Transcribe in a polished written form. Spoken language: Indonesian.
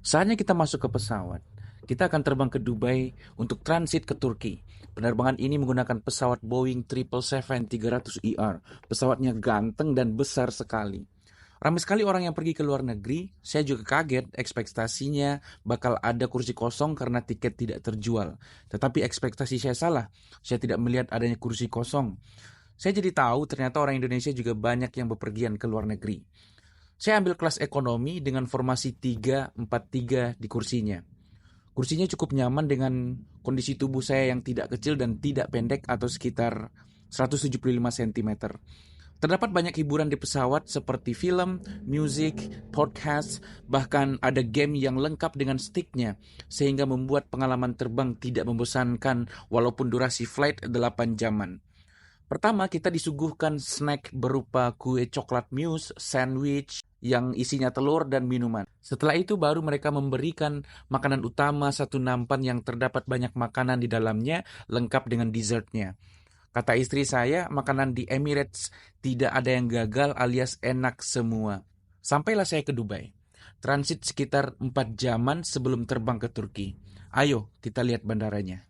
Saatnya kita masuk ke pesawat. Kita akan terbang ke Dubai untuk transit ke Turki. Penerbangan ini menggunakan pesawat Boeing 777-300ER. Pesawatnya ganteng dan besar sekali. Ramai sekali orang yang pergi ke luar negeri. Saya juga kaget ekspektasinya bakal ada kursi kosong karena tiket tidak terjual. Tetapi ekspektasi saya salah. Saya tidak melihat adanya kursi kosong. Saya jadi tahu ternyata orang Indonesia juga banyak yang bepergian ke luar negeri. Saya ambil kelas ekonomi dengan formasi 3-4-3 di kursinya. Kursinya cukup nyaman dengan kondisi tubuh saya yang tidak kecil dan tidak pendek atau sekitar 175 cm. Terdapat banyak hiburan di pesawat seperti film, musik, podcast, bahkan ada game yang lengkap dengan sticknya, sehingga membuat pengalaman terbang tidak membosankan walaupun durasi flight 8 jaman. Pertama, kita disuguhkan snack berupa kue coklat mousse, sandwich yang isinya telur dan minuman. Setelah itu baru mereka memberikan makanan utama satu nampan yang terdapat banyak makanan di dalamnya, lengkap dengan dessertnya. Kata istri saya, makanan di Emirates tidak ada yang gagal alias enak semua. Sampailah saya ke Dubai. Transit sekitar 4 jaman sebelum terbang ke Turki. Ayo kita lihat bandaranya.